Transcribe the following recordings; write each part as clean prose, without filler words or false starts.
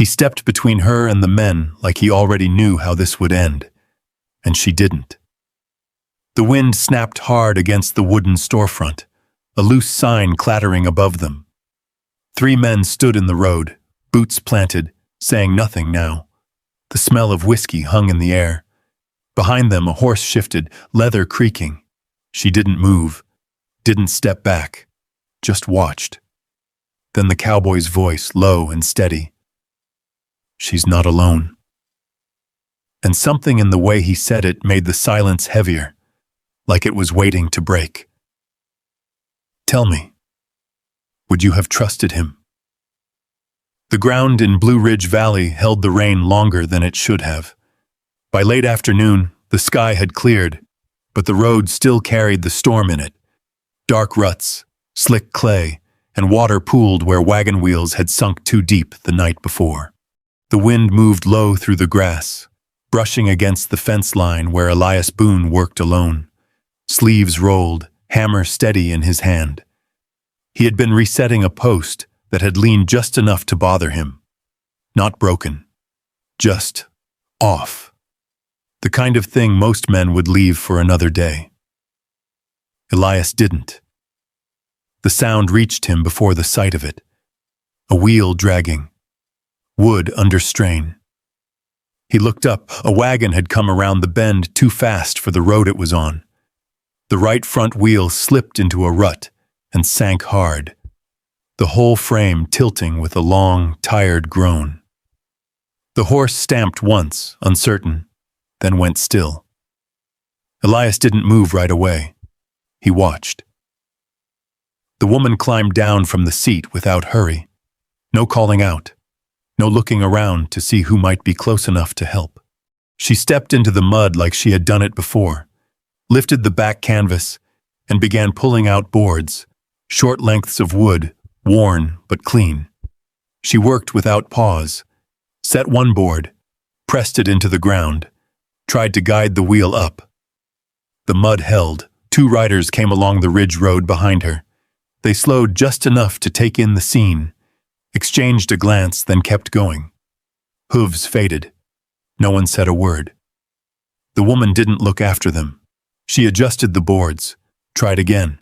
He stepped between her and the men like he already knew how this would end, and she didn't. The wind snapped hard against the wooden storefront, a loose sign clattering above them. 3 men stood in the road, boots planted, saying nothing now. The smell of whiskey hung in the air. Behind them a horse shifted, leather creaking. She didn't move, didn't step back, just watched. Then the cowboy's voice, low and steady. "She's not alone." And something in the way he said it made the silence heavier, like it was waiting to break. "Tell me, would you have trusted him?" The ground in Blue Ridge Valley held the rain longer than it should have. By late afternoon, the sky had cleared, but the road still carried the storm in it. Dark ruts, slick clay, and water pooled where wagon wheels had sunk too deep the night before. The wind moved low through the grass, brushing against the fence line where Elias Boone worked alone. Sleeves rolled, hammer steady in his hand. He had been resetting a post that had leaned just enough to bother him. Not broken, just off. The kind of thing most men would leave for another day. Elias didn't. The sound reached him before the sight of it. A wheel dragging, wood under strain. He looked up. A wagon had come around the bend too fast for the road it was on. The right front wheel slipped into a rut and sank hard, the whole frame tilting with a long, tired groan. The horse stamped once, uncertain, then went still. Elias didn't move right away. He watched. The woman climbed down from the seat without hurry. No calling out, no looking around to see who might be close enough to help. She stepped into the mud like she had done it before, lifted the back canvas, and began pulling out boards, short lengths of wood, worn but clean. She worked without pause, set one board, pressed it into the ground, tried to guide the wheel up. The mud held. 2 riders came along the ridge road behind her. They slowed just enough to take in the scene, exchanged a glance, then kept going. Hooves faded. No one said a word. The woman didn't look after them. She adjusted the boards, tried again.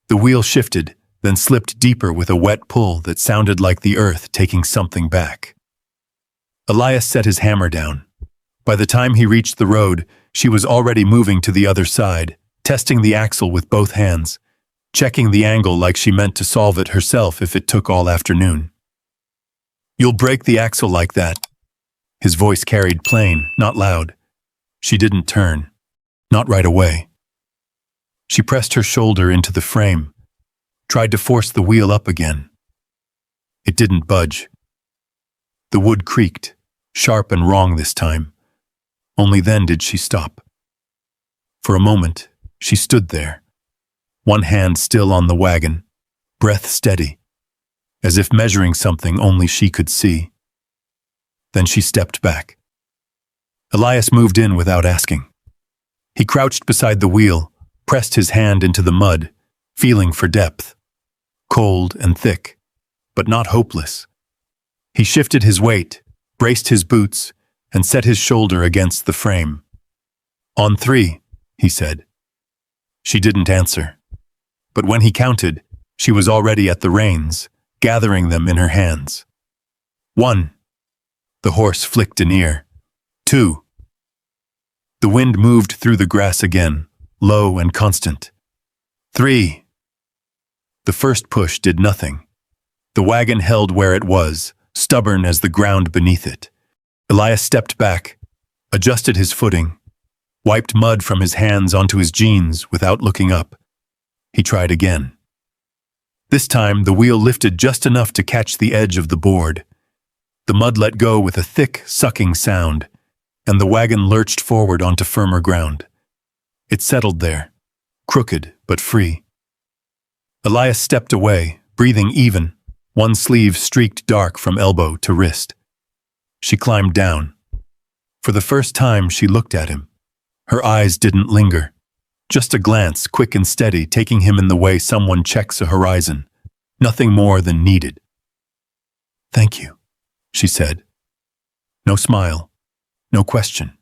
The wheel shifted, then slipped deeper with a wet pull that sounded like the earth taking something back. Elias set his hammer down. By the time he reached the road, she was already moving to the other side, testing the axle with both hands, checking the angle like she meant to solve it herself if it took all afternoon. "You'll break the axle like that." His voice carried plain, not loud. She didn't turn. Not right away. She pressed her shoulder into the frame, tried to force the wheel up again. It didn't budge. The wood creaked, sharp and wrong this time. Only then did she stop. For a moment, she stood there, one hand still on the wagon, breath steady, as if measuring something only she could see. Then she stepped back. Elias moved in without asking. He crouched beside the wheel, pressed his hand into the mud, feeling for depth. Cold and thick, but not hopeless. He shifted his weight, braced his boots, and set his shoulder against the frame. "On 3, he said. She didn't answer. But when he counted, she was already at the reins, gathering them in her hands. 1. The horse flicked an ear. 2. The wind moved through the grass again, low and constant. 3. The first push did nothing. The wagon held where it was, stubborn as the ground beneath it. Elias stepped back, adjusted his footing, wiped mud from his hands onto his jeans without looking up. He tried again. This time, the wheel lifted just enough to catch the edge of the board. The mud let go with a thick, sucking sound, and the wagon lurched forward onto firmer ground. It settled there, crooked but free. Elias stepped away, breathing even, one sleeve streaked dark from elbow to wrist. She climbed down. For the first time, she looked at him. Her eyes didn't linger. Just a glance, quick and steady, taking him in the way someone checks a horizon. Nothing more than needed. "Thank you," she said, No smile, no question.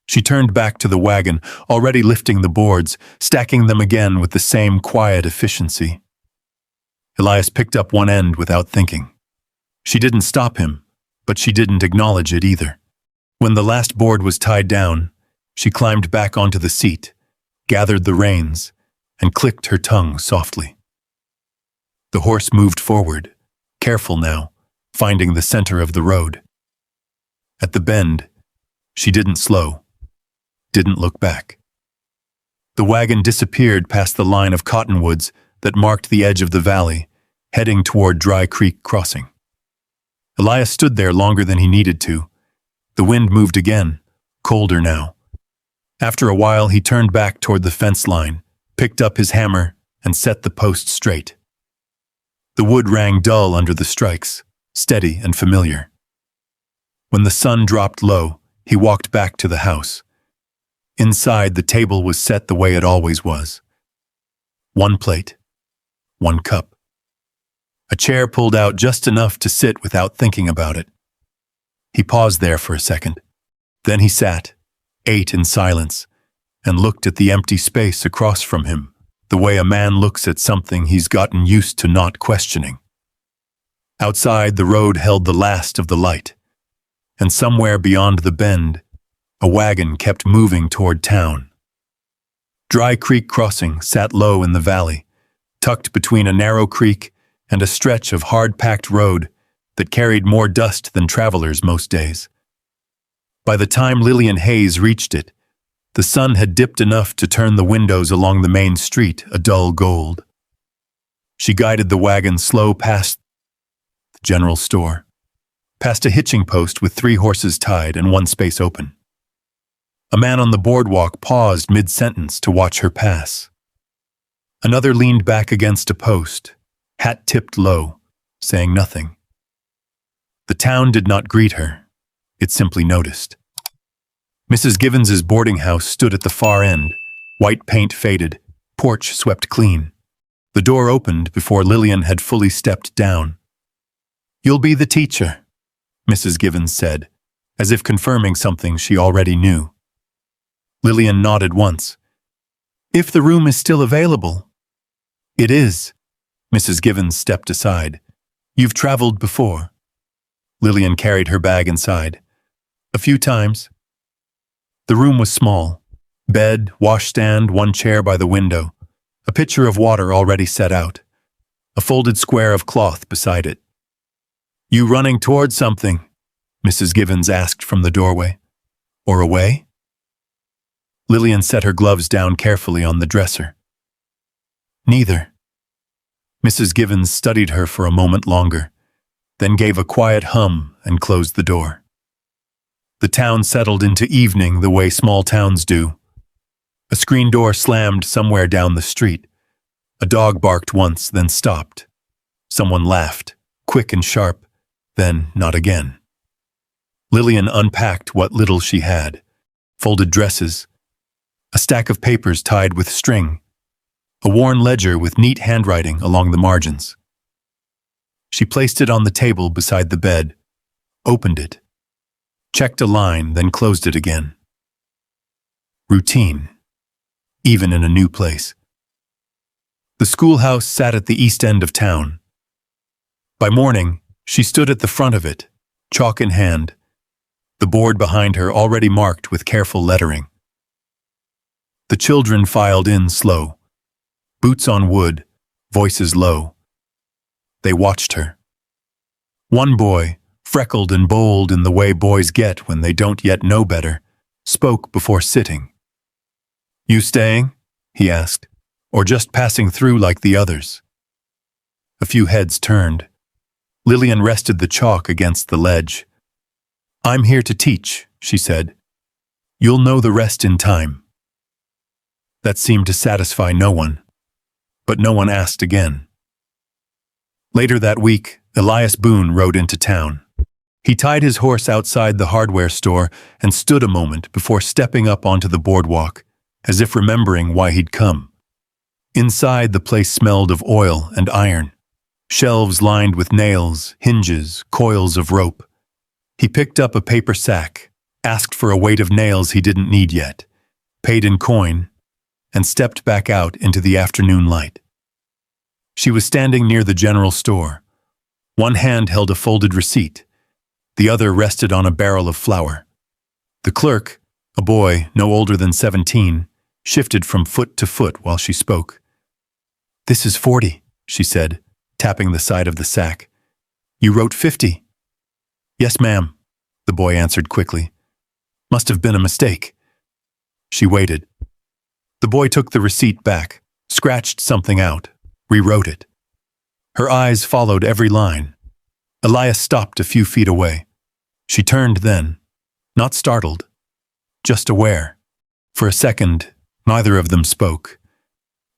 She turned back to the wagon, already lifting the boards, stacking them again with the same quiet efficiency. Elias picked up one end without thinking. She didn't stop him, but she didn't acknowledge it either. When the last board was tied down, she climbed back onto the seat, gathered the reins, and clicked her tongue softly. The horse moved forward, careful now, finding the center of the road. At the bend, she didn't slow, didn't look back. The wagon disappeared past the line of cottonwoods that marked the edge of the valley, heading toward Dry Creek Crossing. Elias stood there longer than he needed to. The wind moved again, colder now. After a while, he turned back toward the fence line, picked up his hammer, and set the post straight. The wood rang dull under the strikes, steady and familiar. When the sun dropped low, he walked back to the house. Inside, the table was set the way it always was. One plate, one cup. A chair pulled out just enough to sit without thinking about it. He paused there for a second. Then he sat, ate in silence, and looked at the empty space across from him, the way a man looks at something he's gotten used to not questioning. Outside, the road held the last of the light, and somewhere beyond the bend, a wagon kept moving toward town. Dry Creek Crossing sat low in the valley, tucked between a narrow creek and a stretch of hard-packed road that carried more dust than travelers most days. By the time Lillian Hayes reached it, the sun had dipped enough to turn the windows along the main street a dull gold. She guided the wagon slow past the general store, past a hitching post with 3 horses tied and one space open. A man on the boardwalk paused mid-sentence to watch her pass. Another leaned back against a post, hat tipped low, saying nothing. The town did not greet her. It simply noticed. Mrs. Givens's boarding house stood at the far end, white paint faded, porch swept clean. The door opened before Lillian had fully stepped down. "You'll be the teacher," Mrs. Givens said, as if confirming something she already knew. Lillian nodded once. "If the room is still available." "It is." Mrs. Givens stepped aside. "You've traveled before." Lillian carried her bag inside. "A few times." The room was small. Bed, washstand, one chair by the window, a pitcher of water already set out, a folded square of cloth beside it. "You running toward something?" Mrs. Givens asked from the doorway. "Or away?" Lillian set her gloves down carefully on the dresser. "Neither." Mrs. Givens studied her for a moment longer, then gave a quiet hum and closed the door. The town settled into evening the way small towns do. A screen door slammed somewhere down the street. A dog barked once, then stopped. Someone laughed, quick and sharp, then not again. Lillian unpacked what little she had: folded dresses, a stack of papers tied with string, a worn ledger with neat handwriting along the margins. She placed it on the table beside the bed, opened it, checked a line, then closed it again. Routine, even in a new place. The schoolhouse sat at the east end of town. By morning, she stood at the front of it, chalk in hand, the board behind her already marked with careful lettering. The children filed in slow, boots on wood, voices low. They watched her. One boy, freckled and bold in the way boys get when they don't yet know better, spoke before sitting. "You staying?" he asked, "or just passing through like the others?" A few heads turned. Lillian rested the chalk against the ledge. "I'm here to teach," she said. "You'll know the rest in time." That seemed to satisfy no one, but no one asked again. Later that week, Elias Boone rode into town. He tied his horse outside the hardware store and stood a moment before stepping up onto the boardwalk, as if remembering why he'd come. Inside, the place smelled of oil and iron, shelves lined with nails, hinges, coils of rope. He picked up a paper sack, asked for a weight of nails he didn't need yet, paid in coin, and stepped back out into the afternoon light. She was standing near the general store. One hand held a folded receipt. The other rested on a barrel of flour. The clerk, a boy no older than 17, shifted from foot to foot while she spoke. "This is 40, she said, tapping the side of the sack. "You wrote 50. "Yes, ma'am," the boy answered quickly. "Must have been a mistake." She waited. The boy took the receipt back, scratched something out, rewrote it. Her eyes followed every line. Elias stopped a few feet away. She turned then, not startled, just aware. For a second, neither of them spoke.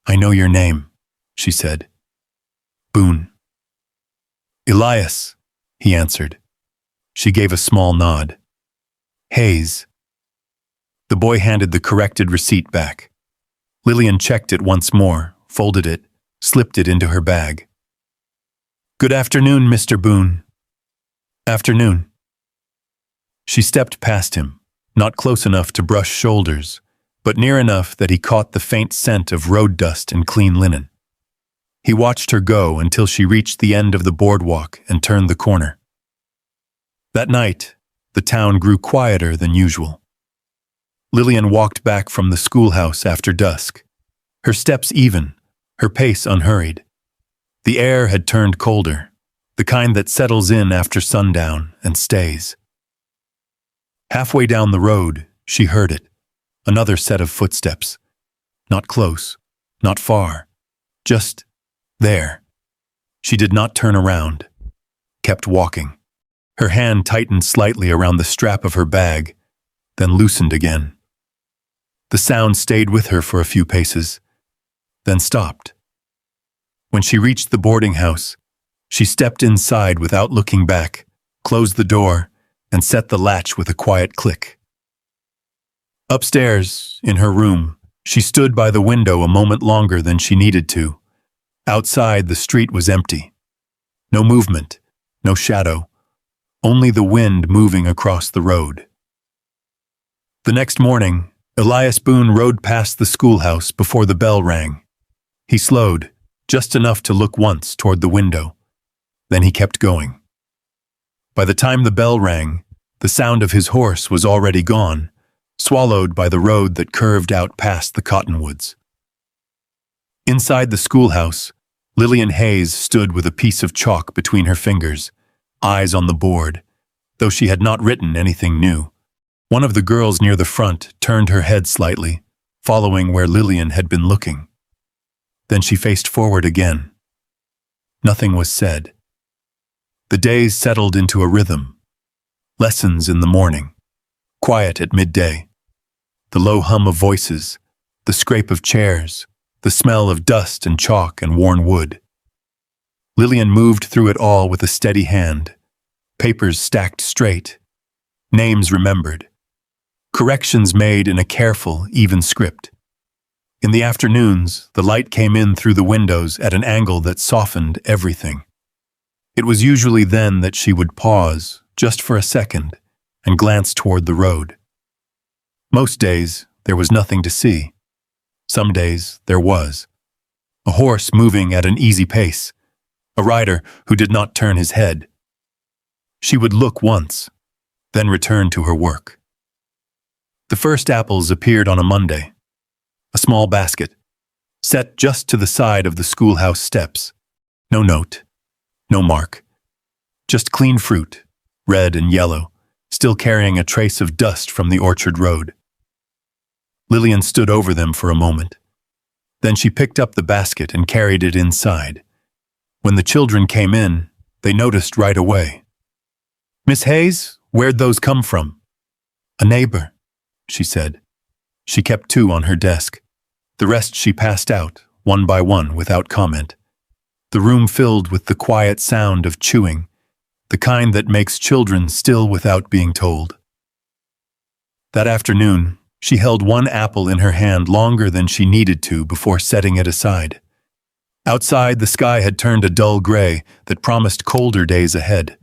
"I know your name," she said. "Boone." "Elias," he answered. She gave a small nod. "Hayes." The boy handed the corrected receipt back. Lillian checked it once more, folded it, slipped it into her bag. "Good afternoon, Mr. Boone." "Afternoon." She stepped past him, not close enough to brush shoulders, but near enough that he caught the faint scent of road dust and clean linen. He watched her go until she reached the end of the boardwalk and turned the corner. That night, the town grew quieter than usual. Lillian walked back from the schoolhouse after dusk, her steps even, her pace unhurried. The air had turned colder, the kind that settles in after sundown and stays. Halfway down the road, she heard it, another set of footsteps. Not close, not far, just there. She did not turn around, kept walking. Her hand tightened slightly around the strap of her bag, then loosened again. The sound stayed with her for a few paces, then stopped. When she reached the boarding house, she stepped inside without looking back, closed the door, and set the latch with a quiet click. Upstairs, in her room, she stood by the window a moment longer than she needed to. Outside, the street was empty. No movement, no shadow, only the wind moving across the road. The next morning, Elias Boone rode past the schoolhouse before the bell rang. He slowed, just enough to look once toward the window. Then he kept going. By the time the bell rang, the sound of his horse was already gone, swallowed by the road that curved out past the cottonwoods. Inside the schoolhouse, Lillian Hayes stood with a piece of chalk between her fingers, eyes on the board, though she had not written anything new. One of the girls near the front turned her head slightly, following where Lillian had been looking. Then she faced forward again. Nothing was said. The days settled into a rhythm. Lessons in the morning, quiet at midday, the low hum of voices, the scrape of chairs, the smell of dust and chalk and worn wood. Lillian moved through it all with a steady hand, papers stacked straight, names remembered, corrections made in a careful, even script. In the afternoons, the light came in through the windows at an angle that softened everything. It was usually then that she would pause, just for a second, and glance toward the road. Most days, there was nothing to see. Some days, there was. A horse moving at an easy pace, a rider who did not turn his head. She would look once, then return to her work. The first apples appeared on a Monday. A small basket, set just to the side of the schoolhouse steps. No note, no mark. Just clean fruit, red and yellow, still carrying a trace of dust from the orchard road. Lillian stood over them for a moment. Then she picked up the basket and carried it inside. When the children came in, they noticed right away. "Miss Hayes, where'd those come from?" "A neighbor," she said. She kept 2 on her desk. The rest she passed out, one by one, without comment. The room filled with the quiet sound of chewing, the kind that makes children still without being told. That afternoon, she held one apple in her hand longer than she needed to before setting it aside. Outside, the sky had turned a dull gray that promised colder days ahead.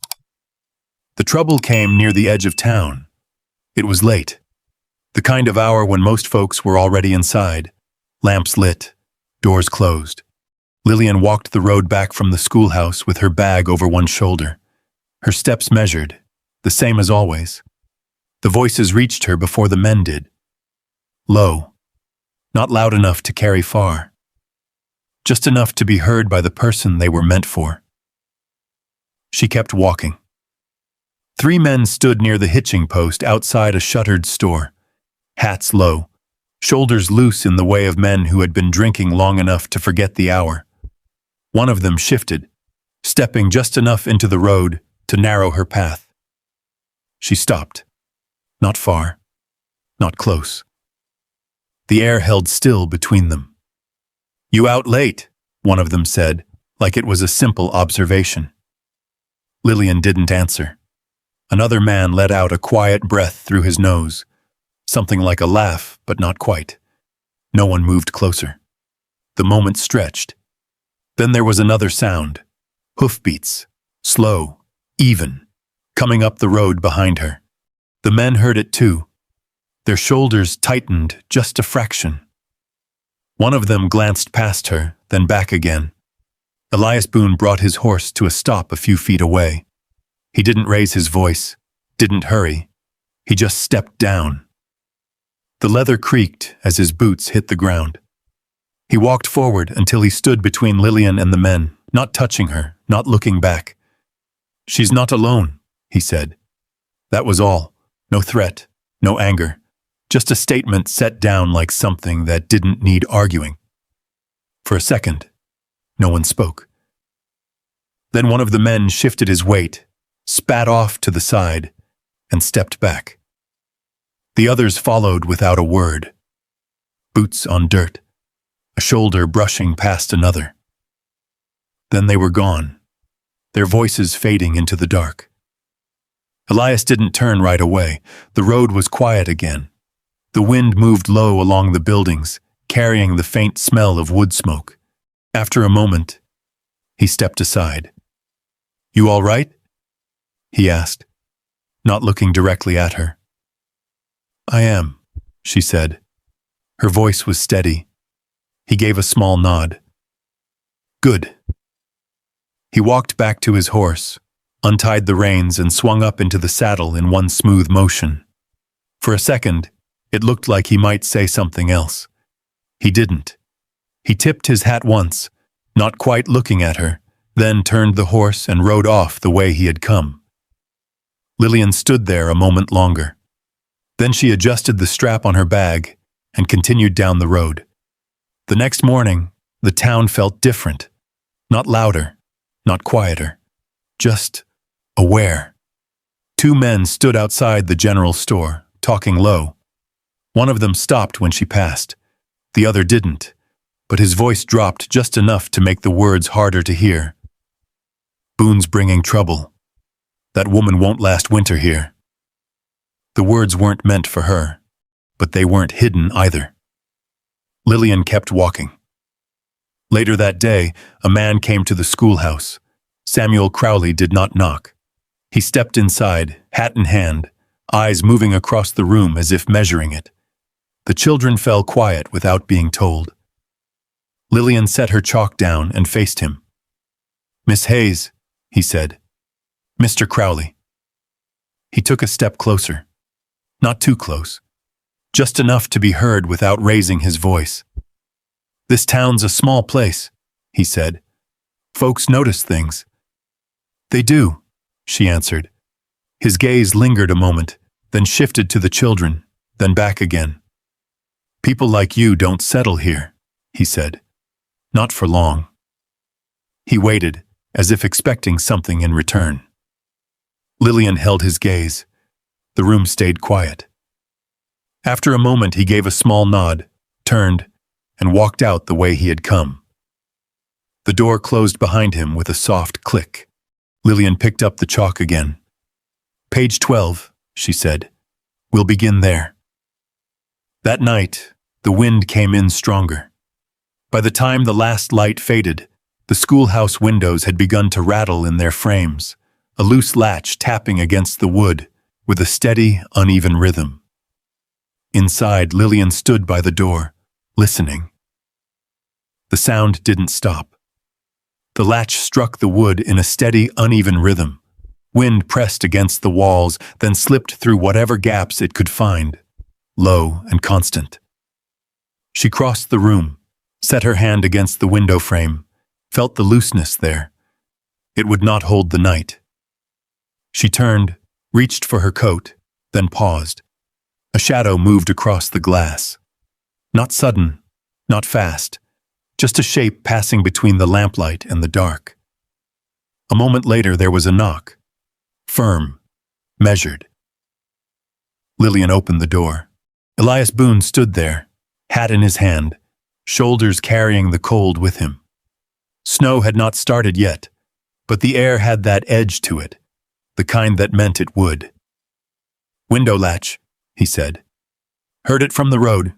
The trouble came near the edge of town. It was late, the kind of hour when most folks were already inside, lamps lit, doors closed. Lillian walked the road back from the schoolhouse with her bag over one shoulder, her steps measured, the same as always. The voices reached her before the men did. Low, not loud enough to carry far, just enough to be heard by the person they were meant for. She kept walking. 3 men stood near the hitching post outside a shuttered store, hats low, shoulders loose in the way of men who had been drinking long enough to forget the hour. One of them shifted, stepping just enough into the road to narrow her path. She stopped. Not far, not close. The air held still between them. "You out late," one of them said, like it was a simple observation. Lillian didn't answer. Another man let out a quiet breath through his nose, something like a laugh, but not quite. No one moved closer. The moment stretched. Then there was another sound, hoofbeats, slow, even, coming up the road behind her. The men heard it too. Their shoulders tightened just a fraction. One of them glanced past her, then back again. Elias Boone brought his horse to a stop a few feet away. He didn't raise his voice, didn't hurry. He just stepped down. The leather creaked as his boots hit the ground. He walked forward until he stood between Lillian and the men, not touching her, not looking back. "She's not alone," he said. That was all. No threat, no anger. Just a statement set down like something that didn't need arguing. For a second, no one spoke. Then one of the men shifted his weight, spat off to the side, and stepped back. The others followed without a word. Boots on dirt, a shoulder brushing past another. Then they were gone, their voices fading into the dark. Elias didn't turn right away. The road was quiet again. The wind moved low along the buildings, carrying the faint smell of wood smoke. After a moment, he stepped aside. "You all right?" he asked, not looking directly at her. "I am," she said. Her voice was steady. He gave a small nod. "Good." He walked back to his horse, untied the reins, and swung up into the saddle in one smooth motion. For a second, it looked like he might say something else. He didn't. He tipped his hat once, not quite looking at her, then turned the horse and rode off the way he had come. Lillian stood there a moment longer. Then she adjusted the strap on her bag and continued down the road. The next morning, the town felt different. Not louder, not quieter, just aware. 2 men stood outside the general store, talking low. One of them stopped when she passed. The other didn't, but his voice dropped just enough to make the words harder to hear. "Boone's bringing trouble. That woman won't last winter here." The words weren't meant for her, but they weren't hidden either. Lillian kept walking. Later that day, a man came to the schoolhouse. Samuel Crowley did not knock. He stepped inside, hat in hand, eyes moving across the room as if measuring it. The children fell quiet without being told. Lillian set her chalk down and faced him. "Miss Hayes," he said. "Mr. Crowley." He took a step closer. Not too close. Just enough to be heard without raising his voice. "This town's a small place," he said. "Folks notice things." "They do," she answered. His gaze lingered a moment, then shifted to the children, then back again. "People like you don't settle here," he said. "Not for long." He waited, as if expecting something in return. Lillian held his gaze. The room stayed quiet. After a moment, he gave a small nod, turned, and walked out the way he had come. The door closed behind him with a soft click. Lillian picked up the chalk again. "Page 12, she said. "We'll begin there." That night, the wind came in stronger. By the time the last light faded, the schoolhouse windows had begun to rattle in their frames, a loose latch tapping against the wood with a steady, uneven rhythm. Inside, Lillian stood by the door, listening. The sound didn't stop. The latch struck the wood in a steady, uneven rhythm. Wind pressed against the walls, then slipped through whatever gaps it could find, low and constant. She crossed the room, set her hand against the window frame, felt the looseness there. It would not hold the night. She turned, reached for her coat, then paused. A shadow moved across the glass. Not sudden, not fast, just a shape passing between the lamplight and the dark. A moment later there was a knock. Firm, measured. Lillian opened the door. Elias Boone stood there, hat in his hand, shoulders carrying the cold with him. Snow had not started yet, but the air had that edge to it, the kind that meant it would. "Window latch," he said. "Heard it from the road."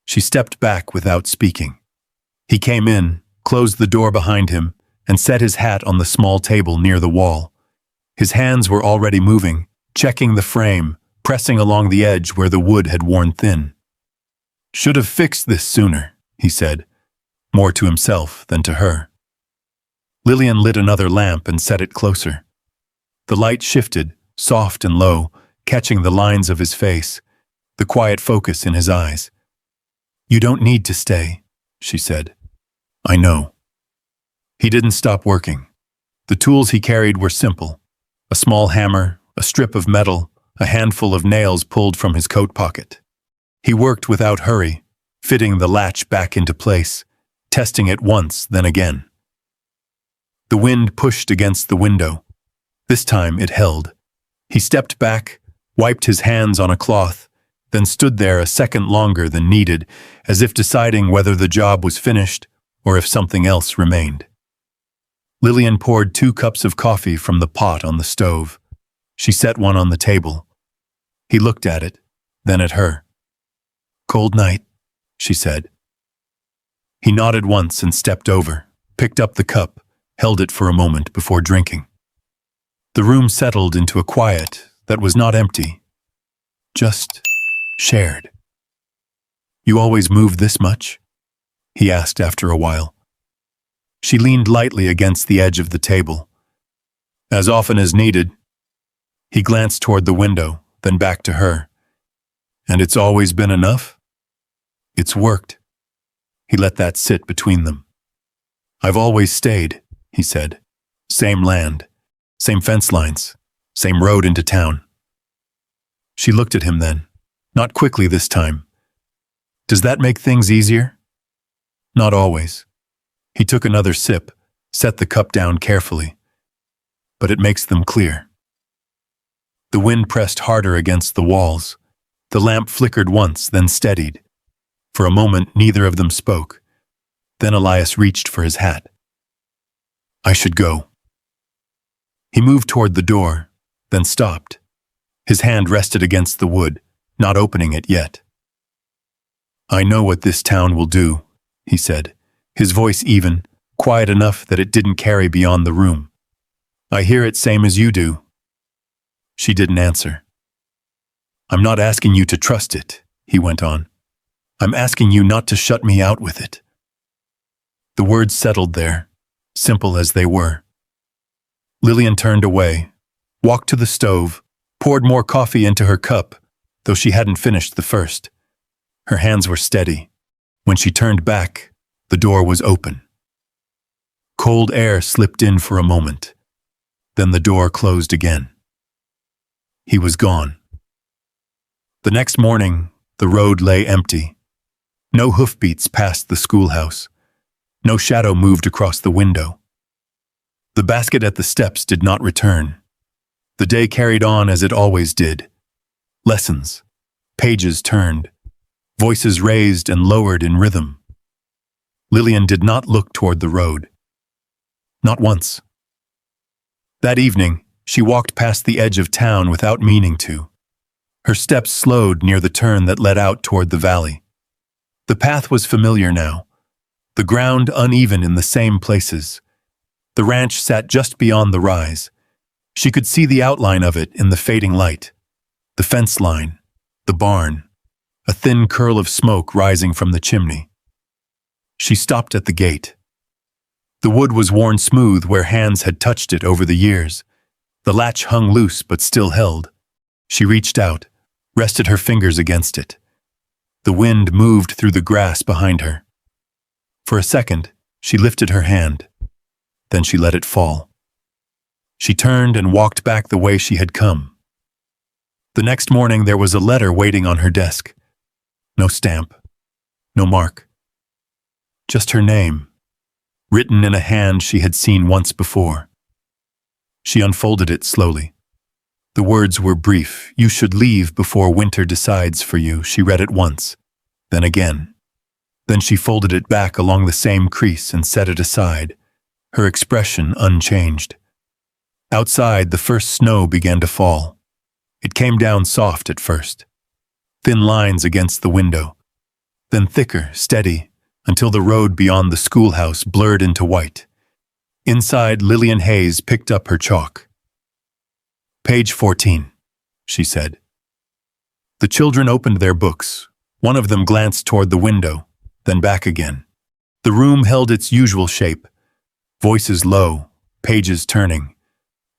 She stepped back without speaking. He came in, closed the door behind him, and set his hat on the small table near the wall. His hands were already moving, checking the frame, pressing along the edge where the wood had worn thin. "Should have fixed this sooner," he said, more to himself than to her. Lillian lit another lamp and set it closer. The light shifted, soft and low, catching the lines of his face, the quiet focus in his eyes. "You don't need to stay," she said. "I know." He didn't stop working. The tools he carried were simple. A small hammer, a strip of metal, a handful of nails pulled from his coat pocket. He worked without hurry, fitting the latch back into place, testing it once, then again. The wind pushed against the window. This time it held. He stepped back, wiped his hands on a cloth, then stood there a second longer than needed, as if deciding whether the job was finished or if something else remained. Lillian poured 2 cups of coffee from the pot on the stove. She set one on the table. He looked at it, then at her. "Cold night," she said. He nodded once and stepped over, picked up the cup, held it for a moment before drinking. The room settled into a quiet that was not empty, just shared. "You always move this much?" he asked after a while. She leaned lightly against the edge of the table. "As often as needed." He glanced toward the window, then back to her. "And it's always been enough?" "It's worked." He let that sit between them. "I've always stayed," he said. "Same land, same fence lines, same road into town." She looked at him then, not quickly this time. "Does that make things easier?" "Not always." He took another sip, set the cup down carefully. "But it makes them clear." The wind pressed harder against the walls. The lamp flickered once, then steadied. For a moment, neither of them spoke. Then Elias reached for his hat. "I should go." He moved toward the door, then stopped. His hand rested against the wood, not opening it yet. "I know what this town will do," he said, his voice even, quiet enough that it didn't carry beyond the room. "I hear it same as you do." She didn't answer. "I'm not asking you to trust it," he went on. "I'm asking you not to shut me out with it." The words settled there, simple as they were. Lillian turned away, walked to the stove, poured more coffee into her cup, though she hadn't finished the first. Her hands were steady. When she turned back, the door was open. Cold air slipped in for a moment. Then the door closed again. He was gone. The next morning, the road lay empty. No hoofbeats passed the schoolhouse. No shadow moved across the window. The basket at the steps did not return. The day carried on as it always did. Lessons, pages turned, voices raised and lowered in rhythm. Lillian did not look toward the road. Not once. That evening, she walked past the edge of town without meaning to. Her steps slowed near the turn that led out toward the valley. The path was familiar now, the ground uneven in the same places. The ranch sat just beyond the rise, She could see the outline of it in the fading light. The fence line, the barn, a thin curl of smoke rising from the chimney. She stopped at the gate. The wood was worn smooth where hands had touched it over the years. The latch hung loose but still held. She reached out, rested her fingers against it. The wind moved through the grass behind her. For a second, she lifted her hand. Then she let it fall. She turned and walked back the way she had come. The next morning there was a letter waiting on her desk. No stamp, no mark. Just her name, written in a hand she had seen once before. She unfolded it slowly. The words were brief. You should leave before winter decides for you. She read it once, then again. Then she folded it back along the same crease and set it aside, her expression unchanged. Outside, the first snow began to fall. It came down soft at first, thin lines against the window, then thicker, steady, until the road beyond the schoolhouse blurred into white. Inside, Lillian Hayes picked up her chalk. Page 14, she said. The children opened their books. One of them glanced toward the window, then back again. The room held its usual shape, voices low, pages turning,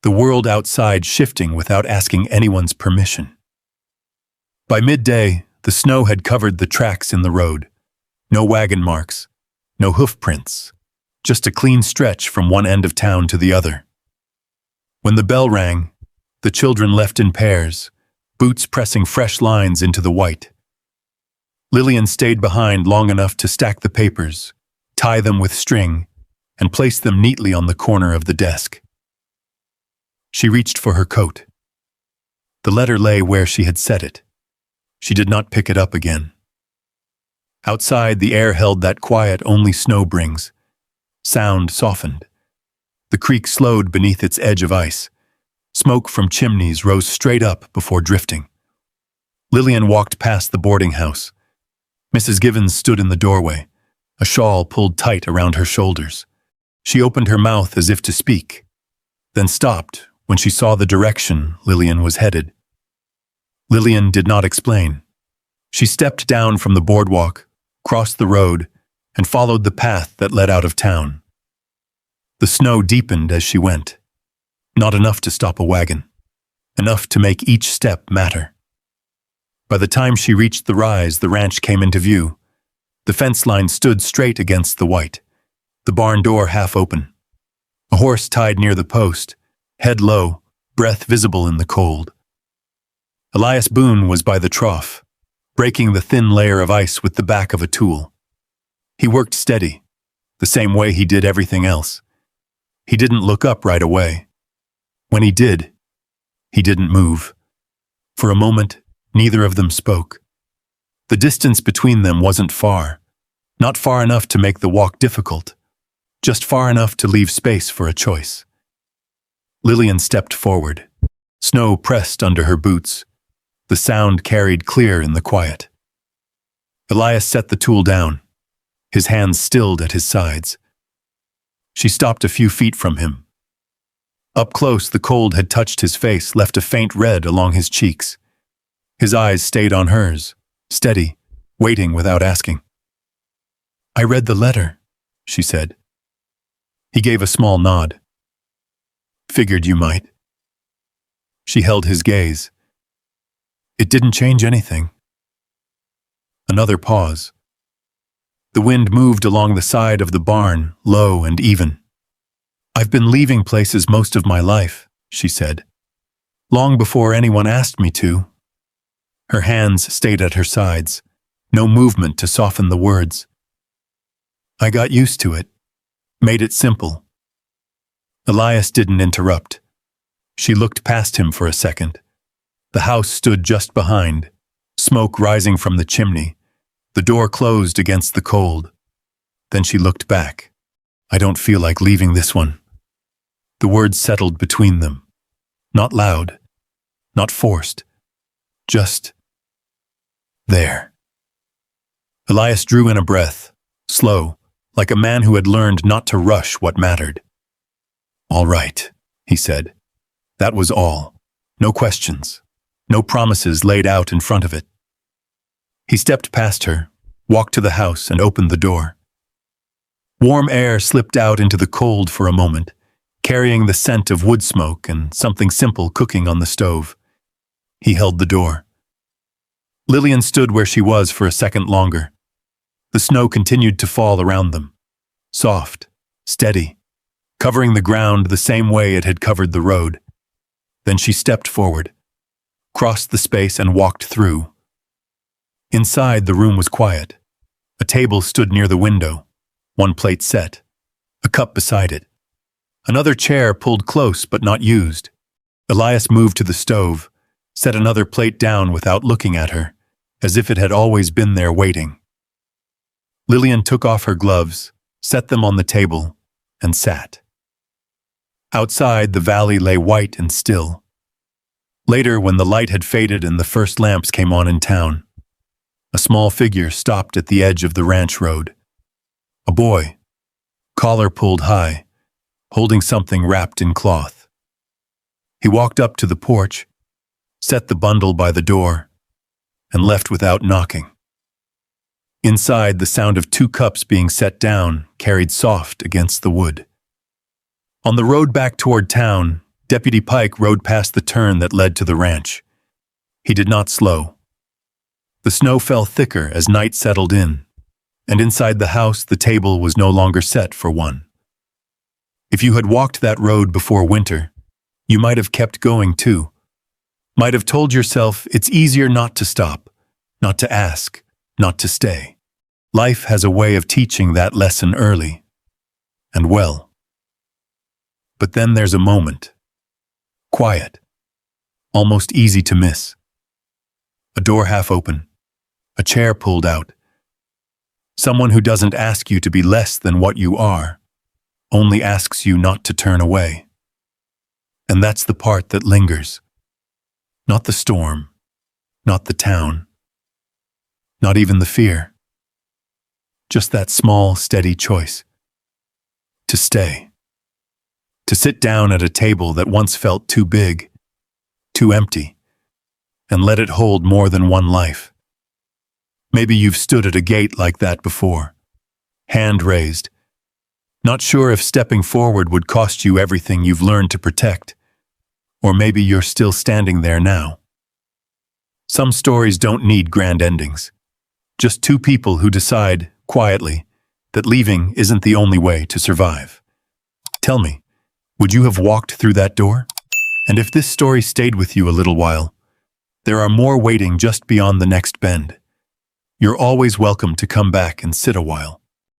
the world outside shifting without asking anyone's permission. By midday, the snow had covered the tracks in the road. No wagon marks, no hoof prints, just a clean stretch from one end of town to the other. When the bell rang, the children left in pairs, boots pressing fresh lines into the white. Lillian stayed behind long enough to stack the papers, tie them with string, and place them neatly on the corner of the desk. She reached for her coat. The letter lay where she had set it. She did not pick it up again. Outside, the air held that quiet only snow brings. Sound softened. The creek slowed beneath its edge of ice. Smoke from chimneys rose straight up before drifting. Lillian walked past the boarding house. Mrs. Givens stood in the doorway, a shawl pulled tight around her shoulders. She opened her mouth as if to speak, then stopped when she saw the direction Lillian was headed. Lillian did not explain. She stepped down from the boardwalk, crossed the road, and followed the path that led out of town. The snow deepened as she went. Not enough to stop a wagon. Enough to make each step matter. By the time she reached the rise, the ranch came into view. The fence line stood straight against the white, the barn door half open. A horse tied near the post, head low, breath visible in the cold. Elias Boone was by the trough, breaking the thin layer of ice with the back of a tool. He worked steady, the same way he did everything else. He didn't look up right away. When he did, he didn't move. For a moment, neither of them spoke. The distance between them wasn't far, not far enough to make the walk difficult, just far enough to leave space for a choice. Lillian stepped forward. Snow pressed under her boots. The sound carried clear in the quiet. Elias set the tool down, his hands stilled at his sides. She stopped a few feet from him. Up close, the cold had touched his face, left a faint red along his cheeks. His eyes stayed on hers, steady, waiting without asking. "I read the letter," she said. He gave a small nod. "Figured you might." She held his gaze. "It didn't change anything." Another pause. The wind moved along the side of the barn, low and even. "I've been leaving places most of my life," she said. "Long before anyone asked me to." Her hands stayed at her sides, no movement to soften the words. "I got used to it, made it simple." Elias didn't interrupt. She looked past him for a second. The house stood just behind, smoke rising from the chimney. The door closed against the cold. Then she looked back. "I don't feel like leaving this one." The words settled between them. Not loud, not forced, just there. Elias drew in a breath, slow, like a man who had learned not to rush what mattered. "All right," he said. That was all. No questions. No promises laid out in front of it. He stepped past her, walked to the house, and opened the door. Warm air slipped out into the cold for a moment, carrying the scent of wood smoke and something simple cooking on the stove. He held the door. Lillian stood where she was for a second longer. The snow continued to fall around them, soft, steady, covering the ground the same way it had covered the road. Then she stepped forward, crossed the space, and walked through. Inside, the room was quiet. A table stood near the window, one plate set, a cup beside it. Another chair pulled close but not used. Elias moved to the stove, set another plate down without looking at her, as if it had always been there waiting. Lillian took off her gloves, set them on the table, and sat. Outside, the valley lay white and still. Later, when the light had faded and the first lamps came on in town, a small figure stopped at the edge of the ranch road. A boy, collar pulled high, holding something wrapped in cloth. He walked up to the porch, set the bundle by the door, and left without knocking. Inside, the sound of 2 cups being set down carried soft against the wood. On the road back toward town, Deputy Pike rode past the turn that led to the ranch. He did not slow. The snow fell thicker as night settled in, and inside the house the table was no longer set for one. If you had walked that road before winter, you might have kept going too. Might have told yourself it's easier not to stop, not to ask, not to stay. Life has a way of teaching that lesson early, and well. But then there's a moment. Quiet. Almost easy to miss. A door half open. A chair pulled out. Someone who doesn't ask you to be less than what you are, only asks you not to turn away. And that's the part that lingers. Not the storm, not the town, not even the fear. Just that small, steady choice. To stay. To sit down at a table that once felt too big, too empty, and let it hold more than one life. Maybe you've stood at a gate like that before, hand raised, not sure if stepping forward would cost you everything you've learned to protect, or maybe you're still standing there now. Some stories don't need grand endings, just 2 people who decide, quietly, that leaving isn't the only way to survive. Tell me, would you have walked through that door? And if this story stayed with you a little while, there are more waiting just beyond the next bend. You're always welcome to come back and sit a while.